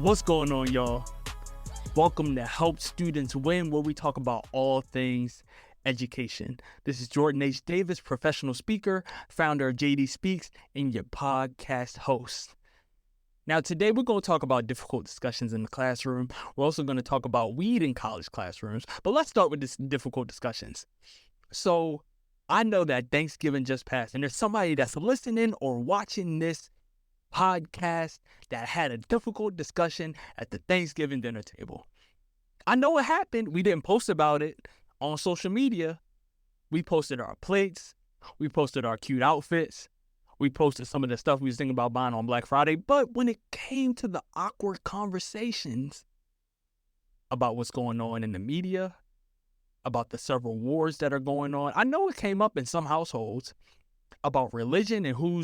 What's going on, y'all? Welcome to Help Students Win, where we talk about all things education. This is Jordan H. Davis, professional speaker, founder of JD Speaks, and your podcast host. Now, today we're going to talk about difficult discussions in the classroom. We're also going to talk about weed in college classrooms, but let's start with this difficult discussions. So, I know that Thanksgiving just passed, and there's somebody that's listening or watching this podcast that had a difficult discussion at the Thanksgiving dinner table. I know it happened. We didn't post about it on social media. We posted our plates. We posted our cute outfits. We posted some of the stuff we was thinking about buying on Black Friday. But when it came to the awkward conversations about what's going on in the media, about the several wars that are going on, I know it came up in some households about religion and who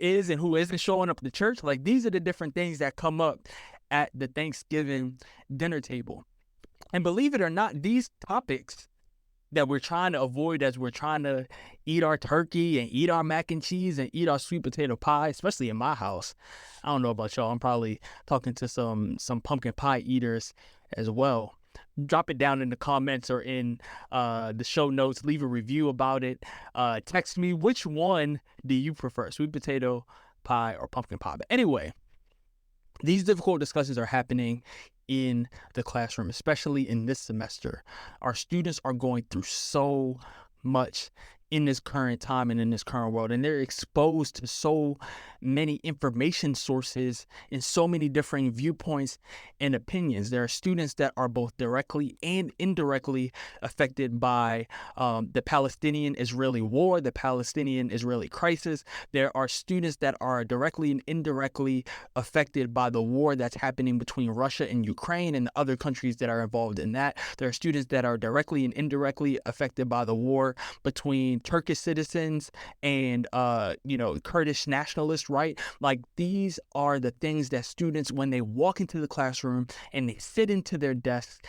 is and who isn't showing up to church. Like, these are the different things that come up at the Thanksgiving dinner table. And believe it or not, these topics that we're trying to avoid as we're trying to eat our turkey and eat our mac and cheese and eat our sweet potato pie, especially in my house. I don't know about y'all. I'm probably talking to some pumpkin pie eaters as well. Drop it down in the comments or in the show notes. Leave a review about it. Text me, which one do you prefer, sweet potato pie or pumpkin pie? But anyway, these difficult discussions are happening in the classroom, especially in this semester. Our students are going through so much in this current time and in this current world, and they're exposed to so many information sources and so many different viewpoints and opinions. There are students that are both directly and indirectly affected by the Palestinian-Israeli war, the Palestinian-Israeli crisis. There are students that are directly and indirectly affected by the war that's happening between Russia and Ukraine and the other countries that are involved in that. There are students that are directly and indirectly affected by the war between Turkish citizens and Kurdish nationalists, right? Like, these are the things that students, when they walk into the classroom and they sit into their desks,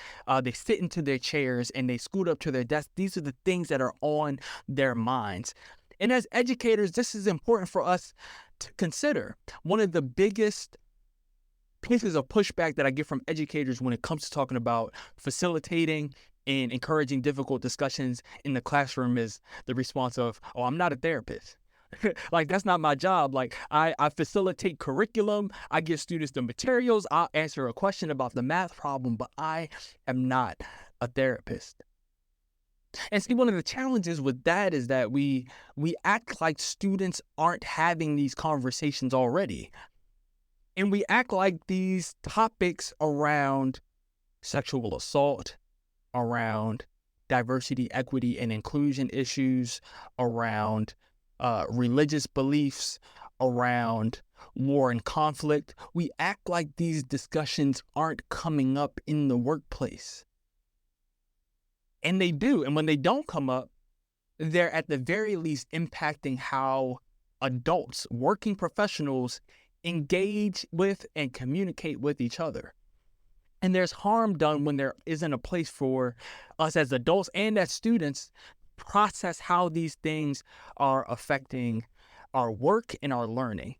they sit into their chairs and they scoot up to their desk, these are the things that are on their minds. And as educators, this is important for us to consider. One of the biggest pieces of pushback that I get from educators when it comes to talking about facilitating and encouraging difficult discussions in the classroom is the response of, "Oh, I'm not a therapist." Like, that's not my job. Like, I facilitate curriculum. I give students the materials. I'll answer a question about the math problem, but I am not a therapist. And see, one of the challenges with that is that we act like students aren't having these conversations already. And we act like these topics around sexual assault, around diversity, equity, and inclusion issues, around religious beliefs, around war and conflict, we act like these discussions aren't coming up in the workplace. And they do. And when they don't come up, they're at the very least impacting how adults, working professionals, engage with and communicate with each other. And there's harm done when there isn't a place for us as adults and as students to process how these things are affecting our work and our learning.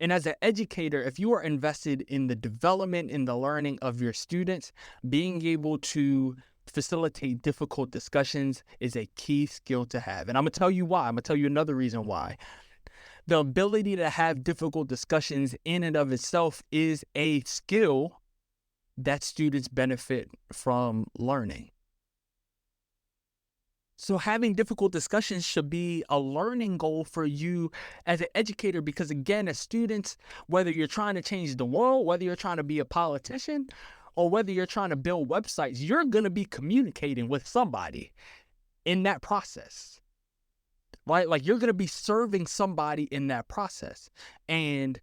And as an educator, if you are invested in the development and the learning of your students, being able to facilitate difficult discussions is a key skill to have. And I'm going to tell you why. I'm going to tell you another reason why. The ability to have difficult discussions in and of itself is a skill that students benefit from learning. So having difficult discussions should be a learning goal for you as an educator, because again, as students, whether you're trying to change the world, whether you're trying to be a politician, or whether you're trying to build websites, you're going to be communicating with somebody in that process, right? Like, you're going to be serving somebody in that process. And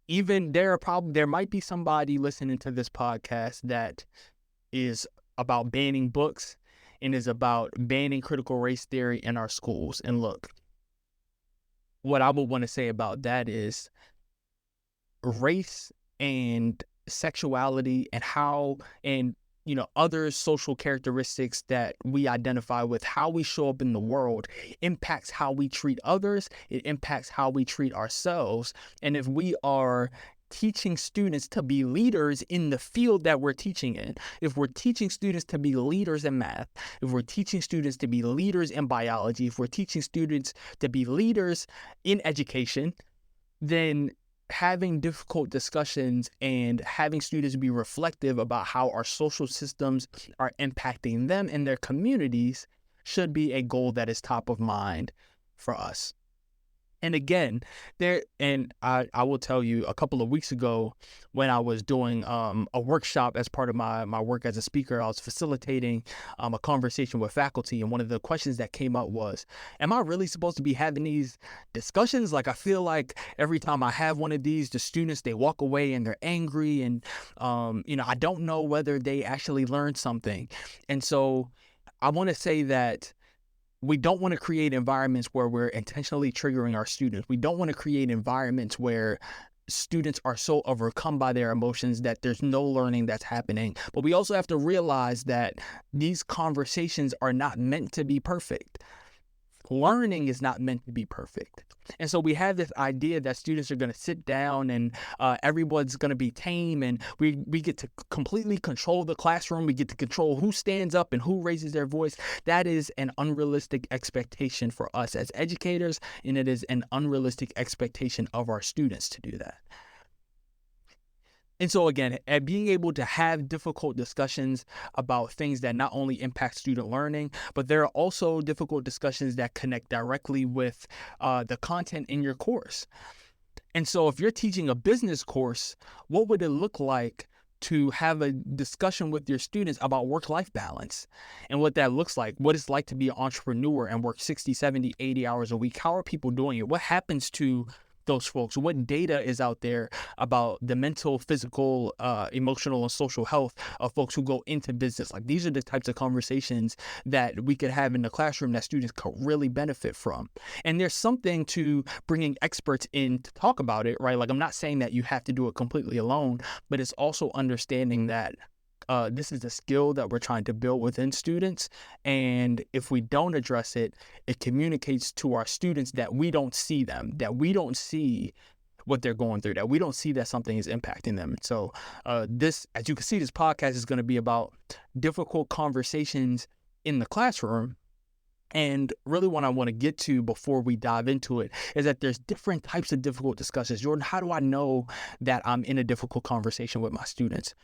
even there might be somebody listening to this podcast that is about banning books and is about banning critical race theory in our schools. And look, what I would want to say about that is race and sexuality and other social characteristics that we identify with, how we show up in the world, impacts how we treat others. It impacts how we treat ourselves. And if we are teaching students to be leaders in the field that we're teaching in, if we're teaching students to be leaders in math, if we're teaching students to be leaders in biology, if we're teaching students to be leaders in education, then having difficult discussions and having students be reflective about how our social systems are impacting them and their communities should be a goal that is top of mind for us. And again, I will tell you, a couple of weeks ago when I was doing a workshop as part of my work as a speaker, I was facilitating a conversation with faculty. And one of the questions that came up was, am I really supposed to be having these discussions? Like, I feel like every time I have one of these, the students, they walk away and they're angry. And, I don't know whether they actually learned something. And so I want to say that we don't want to create environments where we're intentionally triggering our students. We don't want to create environments where students are so overcome by their emotions that there's no learning that's happening. But we also have to realize that these conversations are not meant to be perfect. Learning is not meant to be perfect. And so we have this idea that students are going to sit down and everyone's going to be tame, and we get to completely control the classroom. We get to control who stands up and who raises their voice. That is an unrealistic expectation for us as educators, and it is an unrealistic expectation of our students to do that. And so again, at being able to have difficult discussions about things that not only impact student learning, but there are also difficult discussions that connect directly with the content in your course. And so if you're teaching a business course, what would it look like to have a discussion with your students about work-life balance and what that looks like, what it's like to be an entrepreneur and work 60, 70, 80 hours a week? How are people doing it? What happens to those folks? What data is out there about the mental, physical, emotional, and social health of folks who go into business? Like, these are the types of conversations that we could have in the classroom that students could really benefit from. And there's something to bringing experts in to talk about it, right? Like, I'm not saying that you have to do it completely alone, but it's also understanding that this is a skill that we're trying to build within students. And if we don't address it, it communicates to our students that we don't see them, that we don't see what they're going through, that we don't see that something is impacting them. So this, as you can see, this podcast is going to be about difficult conversations in the classroom. And really what I want to get to before we dive into it is that there's different types of difficult discussions. Jordan, how do I know that I'm in a difficult conversation with my students?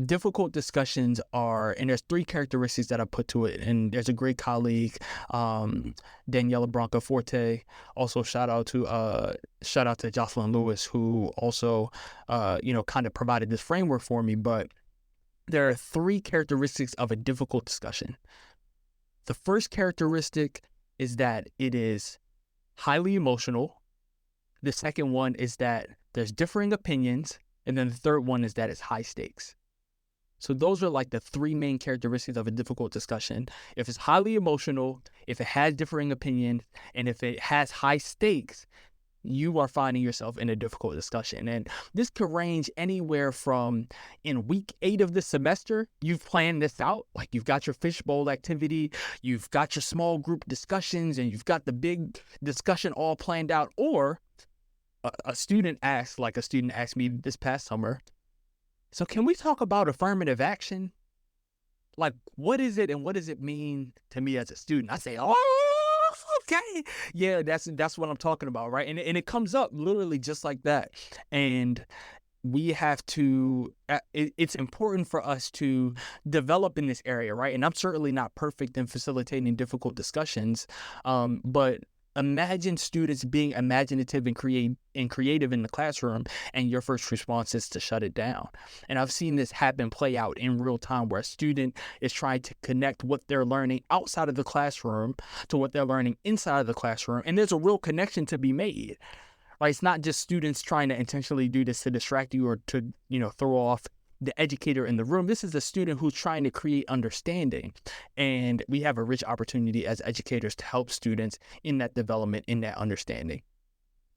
Difficult discussions are, and there's 3 characteristics that I put to it. And there's a great colleague, Daniela Branca Forte. Also shout out to Jocelyn Lewis, who also, kind of provided this framework for me. But there are 3 characteristics of a difficult discussion. The first characteristic is that it is highly emotional. The second one is that there's differing opinions. And then the third one is that it's high stakes. So those are like the 3 main characteristics of a difficult discussion. If it's highly emotional, if it has differing opinions, and if it has high stakes, you are finding yourself in a difficult discussion. And this could range anywhere from, in week 8 of the semester, you've planned this out. Like, you've got your fishbowl activity, you've got your small group discussions, and you've got the big discussion all planned out. Or a student asked me this past summer, so can we talk about affirmative action? Like, what is it and what does it mean to me as a student? I say, oh, okay. Yeah, that's what I'm talking about, right? And it comes up literally just like that. And we have to, it's important for us to develop in this area, right? And I'm certainly not perfect in facilitating difficult discussions, but imagine students being imaginative and creative in the classroom, and your first response is to shut it down. And I've seen this play out in real time, where a student is trying to connect what they're learning outside of the classroom to what they're learning inside of the classroom, and there's a real connection to be made. Like, it's not just students trying to intentionally do this to distract you or to, throw off the educator in the room. This is a student who's trying to create understanding. And we have a rich opportunity as educators to help students in that development, in that understanding.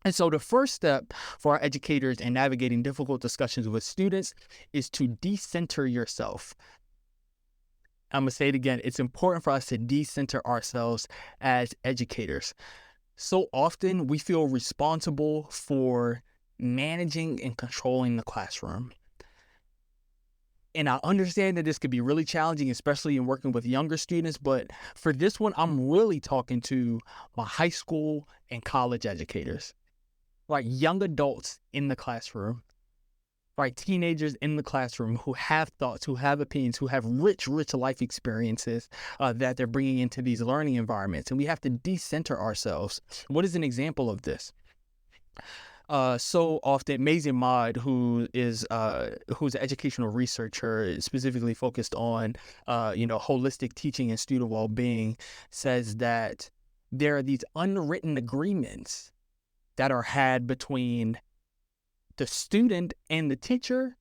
And so the first step for our educators in navigating difficult discussions with students is to decenter yourself. I'm going to say it again. It's important for us to decenter ourselves as educators. So often we feel responsible for managing and controlling the classroom. And I understand that this could be really challenging, especially in working with younger students. But for this one, I'm really talking to my high school and college educators, like young adults in the classroom, right? Teenagers in the classroom who have thoughts, who have opinions, who have rich life experiences that they're bringing into these learning environments. And we have to decenter ourselves. What is an example of this? So often, Maisie Maud, who's an educational researcher specifically focused on holistic teaching and student well-being, says that there are these unwritten agreements that are had between the student and the teacher,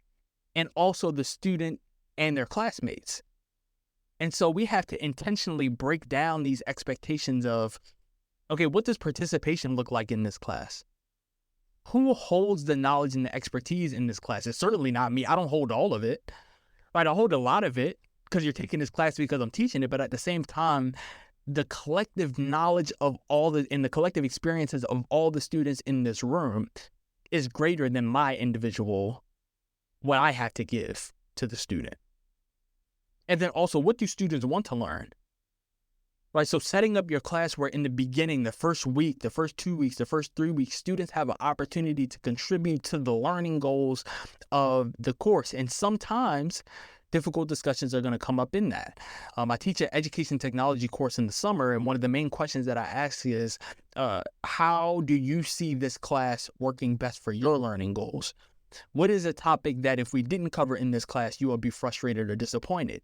and also the student and their classmates. And so we have to intentionally break down these expectations of, okay, what does participation look like in this class? Who holds the knowledge and the expertise in this class? It's certainly not me. I don't hold all of it, right? I hold a lot of it because you're taking this class because I'm teaching it. But at the same time, the collective knowledge of and the collective experiences of all the students in this room is greater than my individual, what I have to give to the student. And then also, what do students want to learn? Right, so setting up your class where in the beginning, the first week, the first 2 weeks, the first 3 weeks, students have an opportunity to contribute to the learning goals of the course. And sometimes difficult discussions are going to come up in that. I teach an education technology course in the summer, and one of the main questions that I ask is, how do you see this class working best for your learning goals? What is a topic that if we didn't cover in this class, you will be frustrated or disappointed?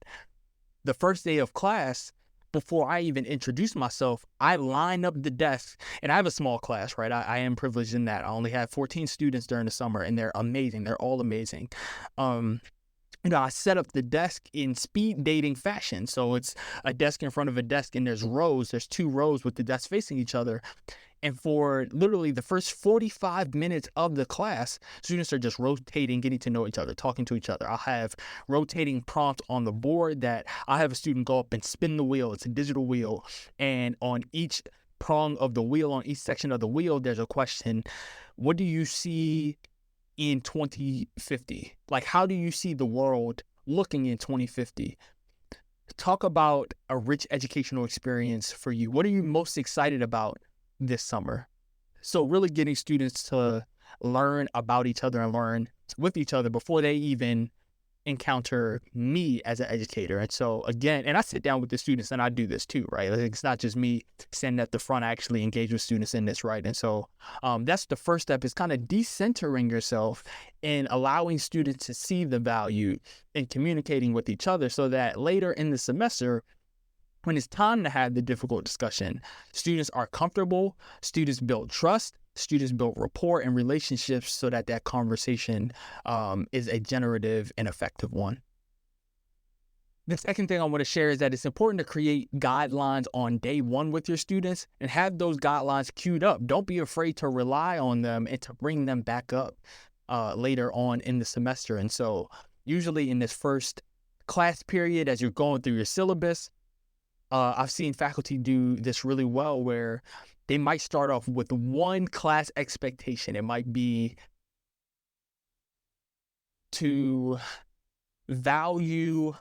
The first day of class, before I even introduce myself, I line up the desks, and I have a small class, right? I am privileged in that. I only have 14 students during the summer, and they're amazing. They're all amazing. I set up the desk in speed dating fashion. So it's a desk in front of a desk, and there's 2 rows with the desks facing each other. And for literally the first 45 minutes of the class, students are just rotating, getting to know each other, talking to each other. I'll have rotating prompts on the board that I'll have a student go up and spin the wheel. It's a digital wheel. And on each prong of the wheel, on each section of the wheel, there's a question. What do you see in 2050? Like, how do you see the world looking in 2050? Talk about a rich educational experience for you. What are you most excited about this summer? So really getting students to learn about each other and learn with each other before they even encounter me as an educator. And so again, and I sit down with the students and I do this too, right? Like, it's not just me standing at the front. I actually engage with students in this, right? And so that's the first step, is kind of decentering yourself and allowing students to see the value in communicating with each other, so that later in the semester, when it's time to have the difficult discussion, students are comfortable, students build trust, students build rapport and relationships, so that that conversation is a generative and effective one. The second thing I want to share is that it's important to create guidelines on day one with your students and have those guidelines queued up. Don't be afraid to rely on them and to bring them back up later on in the semester. And so usually in this first class period, as you're going through your syllabus, I've seen faculty do this really well, where they might start off with one class expectation. It might be to value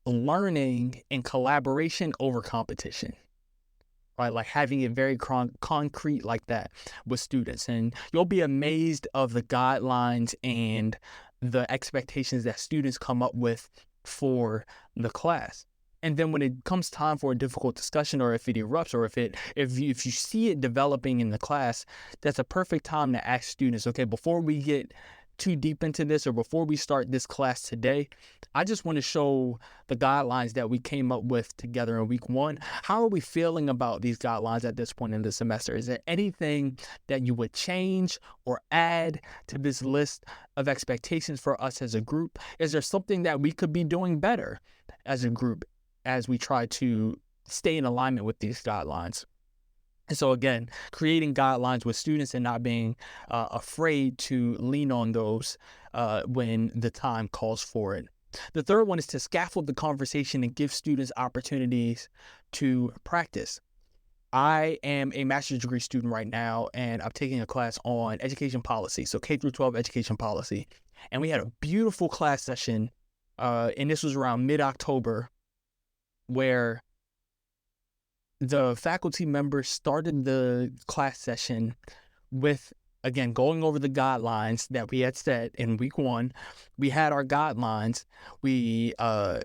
learning and collaboration over competition, right? Like having it very concrete like that with students. And you'll be amazed of the guidelines and the expectations that students come up with for the class. And then when it comes time for a difficult discussion, or if it erupts, or if you see it developing in the class, that's a perfect time to ask students, okay, before we get too deep into this, or before we start this class today, I just want to show the guidelines that we came up with together in week 1. How are we feeling about these guidelines at this point in the semester? Is there anything that you would change or add to this list of expectations for us as a group? Is there something that we could be doing better as a group as we try to stay in alignment with these guidelines? And so again, creating guidelines with students and not being afraid to lean on those when the time calls for it. The third one is to scaffold the conversation and give students opportunities to practice. I am a master's degree student right now, and I'm taking a class on education policy, so K through 12 education policy. And we had a beautiful class session, and this was around mid-October, where the faculty members started the class session with, again, going over the guidelines that we had set in week 1. We had our guidelines. We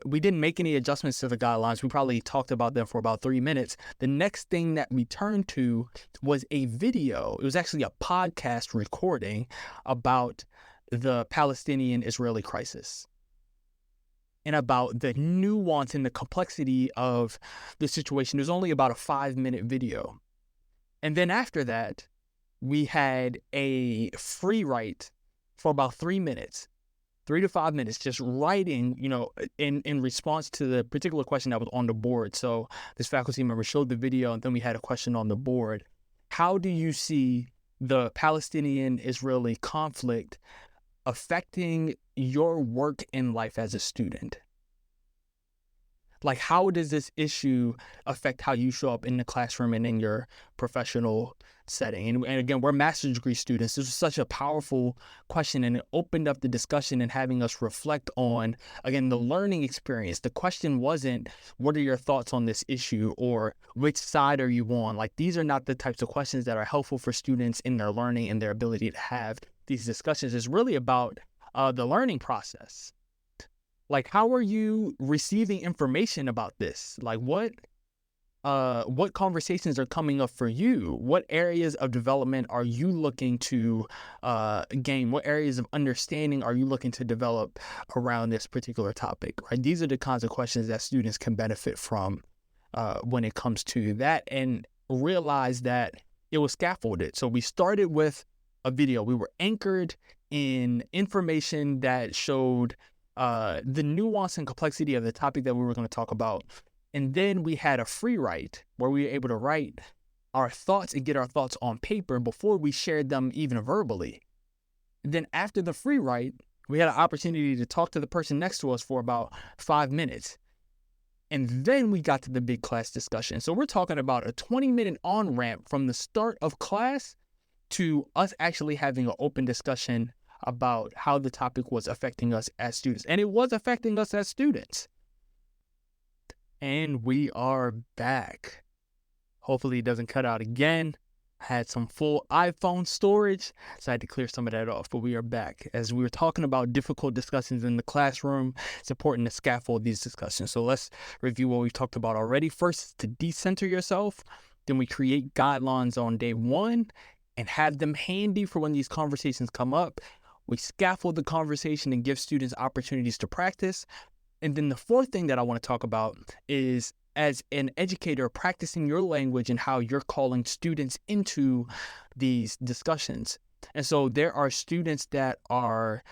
didn't make any adjustments to the guidelines. We probably talked about them for about 3 minutes. The next thing that we turned to was a video. It was actually a podcast recording about the Palestinian-Israeli crisis and about the nuance and the complexity of the situation. It was only about a 5-minute video. And then after that, we had a free write for about 3 minutes, 3 to 5 minutes, just writing, in response to the particular question that was on the board. So this faculty member showed the video, and then we had a question on the board. How do you see the Palestinian-Israeli conflict affecting your work in life as a student? Like, how does this issue affect how you show up in the classroom and in your professional setting? And again, we're master's degree students. This was such a powerful question, and it opened up the discussion and having us reflect on, again, the learning experience. The question wasn't, what are your thoughts on this issue, or which side are you on? Like, these are not the types of questions that are helpful for students in their learning and their ability to have these discussions. It's really about the learning process. Like, how are you receiving information about this? Like, what conversations are coming up for you? What areas of development are you looking to gain? What areas of understanding are you looking to develop around this particular topic, right? These are the kinds of questions that students can benefit from when it comes to that, and realize that it was scaffolded. So we started with a video. We were anchored in information that showed the nuance and complexity of the topic that we were going to talk about. And then we had a free write where we were able to write our thoughts and get our thoughts on paper before we shared them even verbally. And then after the free write, we had an opportunity to talk to the person next to us for about 5 minutes. And then we got to the big class discussion. So we're talking about a 20-minute on-ramp from the start of class to us actually having an open discussion about how the topic was affecting us as students. And it was affecting us as students. And we are back. Hopefully it doesn't cut out again. I had some full iPhone storage, so I had to clear some of that off, but we are back. As we were talking about difficult discussions in the classroom, it's important to scaffold these discussions. So let's review what we've talked about already. First, to decenter yourself. Then we create guidelines on day 1 and have them handy for when these conversations come up. We scaffold the conversation and give students opportunities to practice. And then the fourth thing that I want to talk about is, as an educator, practicing your language and how you're calling students into these discussions. And so there are students that are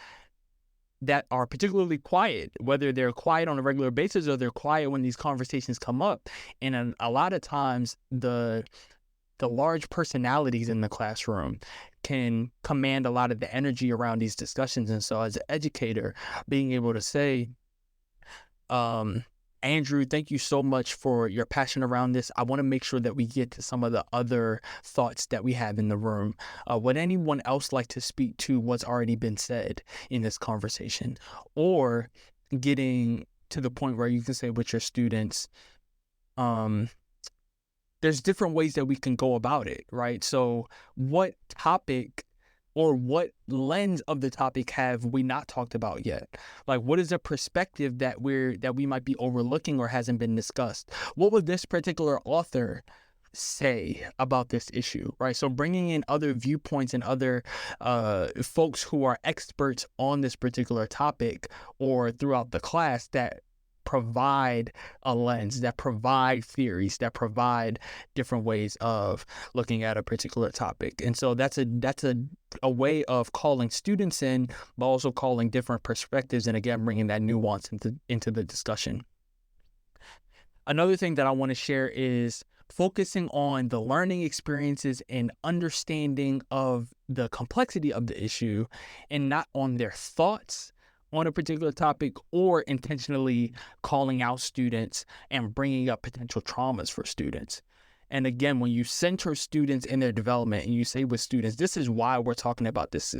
particularly quiet, whether they're quiet on a regular basis or they're quiet when these conversations come up. And a lot of times the large personalities in the classroom can command a lot of the energy around these discussions. And so as an educator, being able to say, Andrew, thank you so much for your passion around this. I want to make sure that we get to some of the other thoughts that we have in the room. Would anyone else like to speak to what's already been said in this conversation? Or getting to the point where you can say with your students, there's different ways that we can go about it, right? So what topic or what lens of the topic have we not talked about yet? Like, what is a perspective that we might be overlooking or hasn't been discussed? What would this particular author say about this issue, right? So bringing in other viewpoints and other folks who are experts on this particular topic or throughout the class that provide a lens, that provide theories, that provide different ways of looking at a particular topic. And so that's a way of calling students in, but also calling different perspectives, and again, bringing that nuance into the discussion. Another thing that I want to share is focusing on the learning experiences and understanding of the complexity of the issue, and not on their thoughts on a particular topic, or intentionally calling out students and bringing up potential traumas for students. And again, when you center students in their development and you say with students, this is why we're talking about this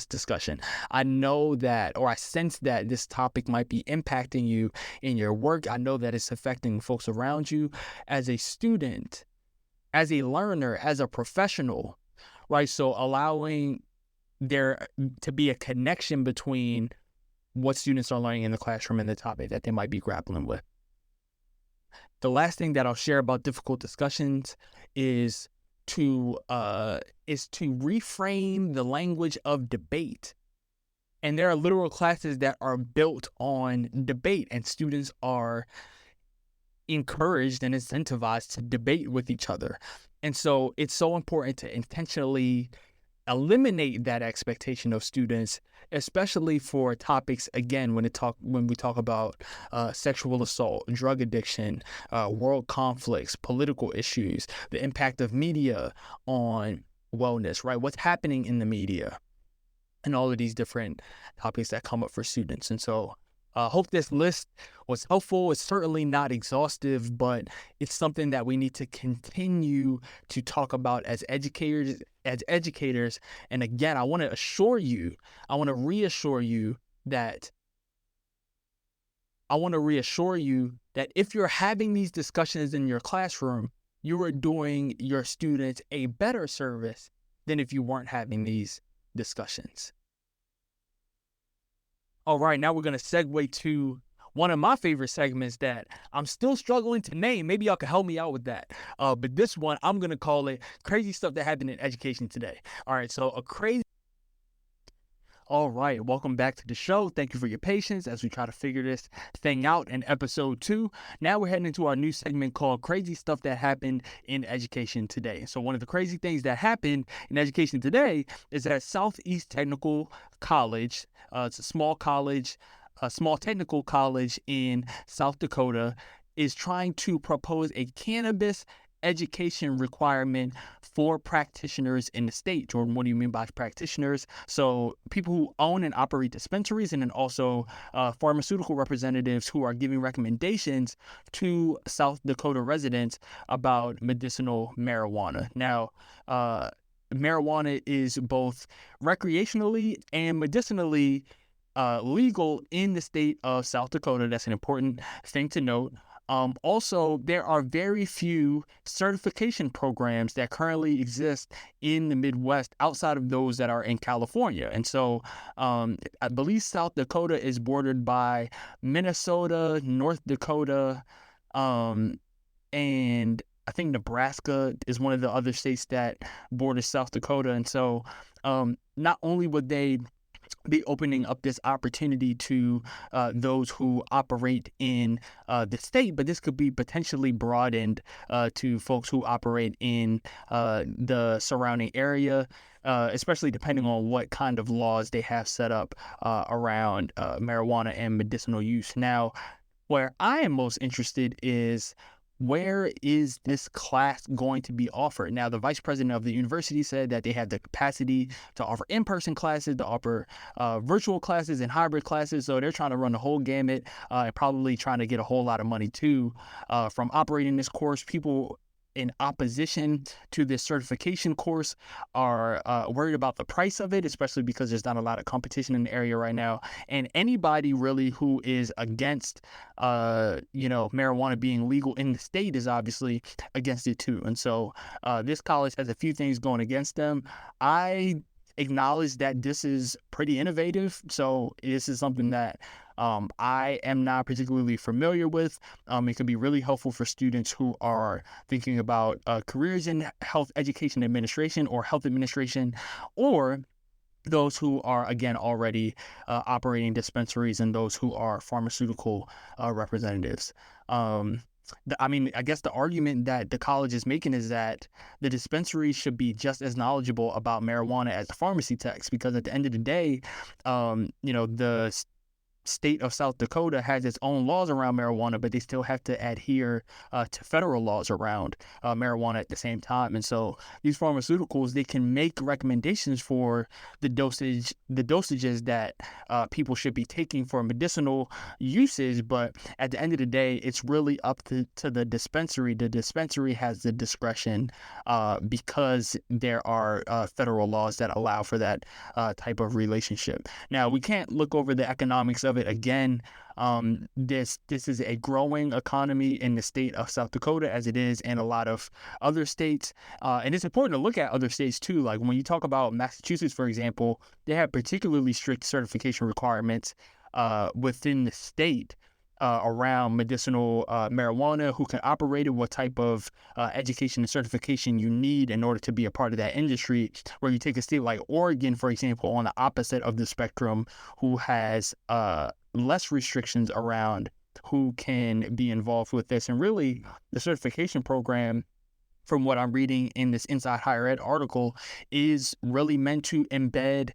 discussion. I know that, or I sense that this topic might be impacting you in your work. I know that it's affecting folks around you as a student, as a learner, as a professional, right? So allowing there to be a connection between what students are learning in the classroom and the topic that they might be grappling with. The last thing that I'll share about difficult discussions is to reframe the language of debate. And there are literal classes that are built on debate, and students are encouraged and incentivized to debate with each other. And so it's so important to intentionally eliminate that expectation of students, especially for topics, again, when we talk about sexual assault, drug addiction, world conflicts, political issues, the impact of media on wellness, right? What's happening in the media, and all of these different topics that come up for students. And so hope this list was helpful. It's certainly not exhaustive, but it's something that we need to continue to talk about as educators. And again, I want to reassure you that if you're having these discussions in your classroom, you are doing your students a better service than if you weren't having these discussions. All right, now we're going to segue to one of my favorite segments that I'm still struggling to name. Maybe y'all can help me out with that. But this one, I'm going to call it Crazy Stuff That Happened in Education Today. All right, so All right, welcome back to the show. Thank you for your patience as we try to figure this thing out in episode 2. Now we're heading into our new segment called Crazy Stuff That Happened in Education Today. So one of the crazy things that happened in education today is that Southeast Technical College, it's a small technical college in South Dakota, is trying to propose a cannabis education requirement for practitioners in the state. Jordan, what do you mean by practitioners? So people who own and operate dispensaries, and then also pharmaceutical representatives who are giving recommendations to South Dakota residents about medicinal marijuana. Now, marijuana is both recreationally and medicinally legal in the state of South Dakota. That's an important thing to note. Also, there are very few certification programs that currently exist in the Midwest outside of those that are in California. And so I believe South Dakota is bordered by Minnesota, North Dakota, and I think Nebraska is one of the other states that borders South Dakota. And so not only would they be opening up this opportunity to those who operate in the state, but this could be potentially broadened to folks who operate in the surrounding area, especially depending on what kind of laws they have set up around marijuana and medicinal use. Now, where I am most interested is, where is this class going to be offered? Now, the vice president of the university said that they have the capacity to offer in-person classes, to offer virtual classes and hybrid classes. So they're trying to run the whole gamut and probably trying to get a whole lot of money too from operating this course. People in opposition to this certification course are worried about the price of it, especially because there's not a lot of competition in the area right now. And anybody really who is against, marijuana being legal in the state is obviously against it too. And so this college has a few things going against them. I acknowledge that this is pretty innovative. So this is something that I am not particularly familiar with. It can be really helpful for students who are thinking about careers in health education administration or health administration, or those who are, again, already operating dispensaries, and those who are pharmaceutical representatives. I guess the argument that the college is making is that the dispensaries should be just as knowledgeable about marijuana as the pharmacy techs, because at the end of the day, the state of South Dakota has its own laws around marijuana, but they still have to adhere to federal laws around marijuana at the same time. And so these pharmaceuticals, they can make recommendations for the dosages that people should be taking for medicinal uses. But at the end of the day, it's really up to the dispensary. The dispensary has the discretion because there are federal laws that allow for that type of relationship. Now, we can't look over the economics of it again. This is a growing economy in the state of South Dakota, as it is in a lot of other states. And it's important to look at other states too. Like when you talk about Massachusetts, for example, they have particularly strict certification requirements within the state around medicinal marijuana, who can operate it, what type of education and certification you need in order to be a part of that industry. Where you take a state like Oregon, for example, on the opposite of the spectrum, who has less restrictions around who can be involved with this. And really, the certification program, from what I'm reading in this Inside Higher Ed article, is really meant to embed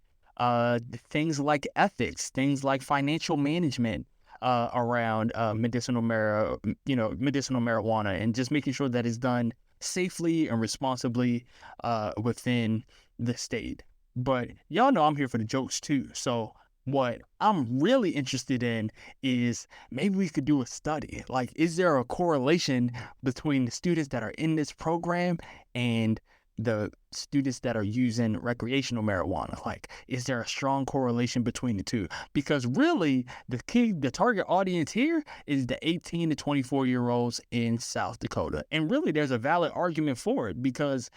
things like ethics, things like financial management around medicinal marijuana, and just making sure that it's done safely and responsibly within the state. But y'all know I'm here for the jokes too. So what I'm really interested in is maybe we could do a study. Like, is there a correlation between the students that are in this program and the students that are using recreational marijuana? Like, is there a strong correlation between the two? Because really, the target audience here is the 18 to 24-year-olds in South Dakota. And really, there's a valid argument for it because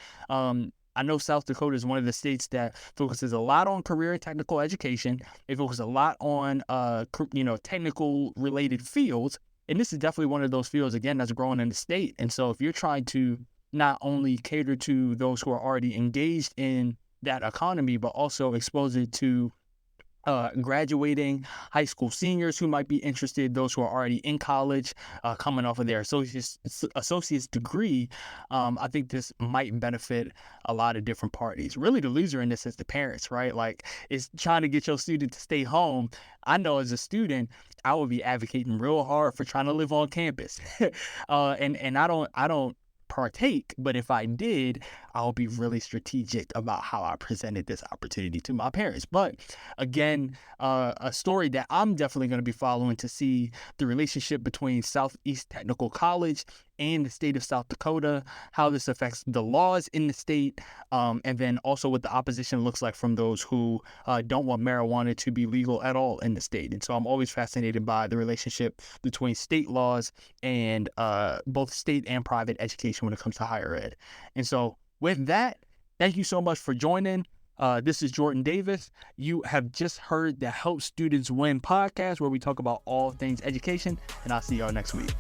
I know South Dakota is one of the states that focuses a lot on career and technical education. They focus a lot on, technical related fields. And this is definitely one of those fields, again, that's growing in the state. And so if you're trying to not only cater to those who are already engaged in that economy, but also expose it to graduating high school seniors who might be interested, those who are already in college, coming off of their associate's degree, I think this might benefit a lot of different parties. Really, the loser in this is the parents, right? Like, it's trying to get your student to stay home. I know as a student, I would be advocating real hard for trying to live on campus, and I don't partake, but if I did, I'll be really strategic about how I presented this opportunity to my parents. But again, a story that I'm definitely going to be following to see the relationship between Southeast Technical College and the state of South Dakota, how this affects the laws in the state, and then also what the opposition looks like from those who don't want marijuana to be legal at all in the state. And so I'm always fascinated by the relationship between state laws and both state and private education when it comes to higher ed. And so with that, thank you so much for joining. This is Jordan Davis. You have just heard the Help Students Win podcast, where we talk about all things education, and I'll see y'all next week.